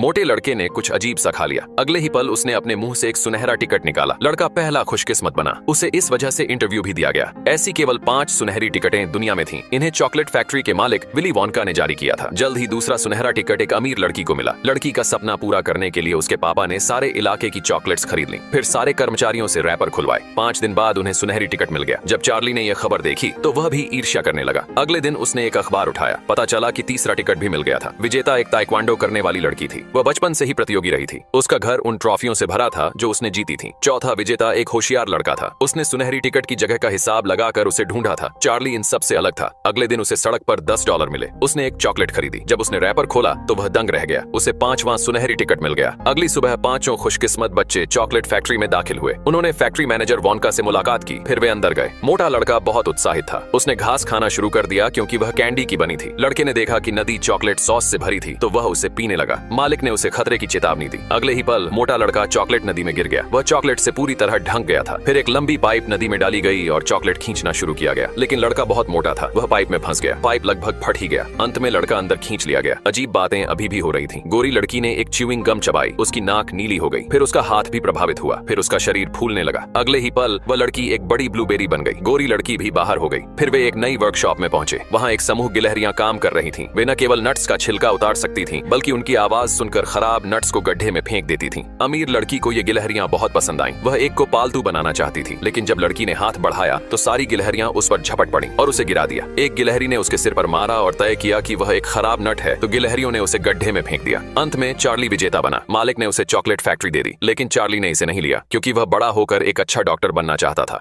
मोटे लड़के ने कुछ अजीब सा खा लिया। अगले ही पल उसने अपने मुंह से एक सुनहरा टिकट निकाला। लड़का पहला खुशकिस्मत बना। उसे इस वजह से इंटरव्यू भी दिया गया। ऐसी केवल 5 सुनहरी टिकटें दुनिया में थीं। इन्हें चॉकलेट फैक्ट्री के मालिक विली वोंका ने जारी किया था। जल्द ही दूसरा सुनहरा टिकट एक अमीर लड़की को मिला। लड़की का सपना पूरा करने के लिए उसके पापा ने सारे इलाके की चॉकलेट्स खरीद ली, फिर सारे कर्मचारियों से रैपर खुलवाए। 5 दिन बाद उन्हें सुनहरी टिकट मिल गया। जब चार्ली ने यह खबर देखी तो वह भी ईर्ष्या करने लगा। अगले दिन उसने एक अखबार उठाया। पता चला कि तीसरा टिकट भी मिल गया था। विजेता एक ताइक्वांडो करने वाली लड़की थी। वह बचपन से ही प्रतियोगी रही थी। उसका घर उन ट्रॉफियों से भरा था जो उसने जीती थी। चौथा विजेता एक होशियार लड़का था। उसने सुनहरी टिकट की जगह का हिसाब लगाकर उसे ढूंढा था। चार्ली इन सब से अलग था। अगले दिन उसे सड़क पर $10 मिले। उसने एक चॉकलेट खरीदी। जब उसने रैपर खोला तो वह दंग रह गया। उसे 5वां सुनहरी टिकट मिल गया। अगली सुबह 5 खुशकिस्मत बच्चे चॉकलेट फैक्ट्री में दाखिल हुए। उन्होंने फैक्ट्री मैनेजर वोंका से मुलाकात की, फिर वे अंदर गए। मोटा लड़का बहुत उत्साहित था। उसने घास खाना शुरू कर दिया क्योंकि वह कैंडी की बनी थी। लड़के ने देखा कि नदी चॉकलेट सॉस से भरी थी तो वह उसे पीने लगा। मालिक ने उसे खतरे की चेतावनी दी। अगले ही पल मोटा लड़का चॉकलेट नदी में गिर गया। वह चॉकलेट से पूरी तरह ढंक गया था। फिर एक लंबी पाइप नदी में डाली गई और चॉकलेट खींचना शुरू किया गया, लेकिन लड़का बहुत मोटा था। वह पाइप में फंस गया। पाइप लगभग फट ही गया। अंत में लड़का अंदर खींच लिया गया। अजीब बातें अभी भी हो रही थी। गोरी लड़की ने एक च्यूइंग गम चबाई। उसकी नाक नीली हो गई। फिर उसका हाथ भी प्रभावित हुआ। फिर उसका शरीर फूलने लगा। अगले ही पल वह लड़की एक बड़ी ब्लूबेरी बन गई। गोरी लड़की भी बाहर हो गई। फिर वे एक नई वर्कशॉप में पहुंचे। वहां एक समूह गिलहरियां काम कर रही थीं। वे न केवल नट्स का छिलका उतार सकती थीं, बल्कि उनकी आवाज सुनकर खराब नट्स को गड्ढे में फेंक देती थीं। अमीर लड़की को ये गिलहरियां बहुत पसंद आईं। वह एक को पालतू बनाना चाहती थी, लेकिन जब लड़की ने हाथ बढ़ाया तो सारी गिलहरियां उस पर झपट पड़ी और उसे गिरा दिया। एक गिलहरी ने उसके सिर पर मारा और तय किया कि वह एक खराब नट है, तो गिलहरियों ने उसे गड्ढे में फेंक दिया। अंत में चार्ली विजेता बना। मालिक ने उसे चॉकलेट फैक्ट्री दे दी, लेकिन चार्ली ने इसे नहीं लिया क्योंकि वह बड़ा होकर एक अच्छा डॉक्टर बनना चाहता था।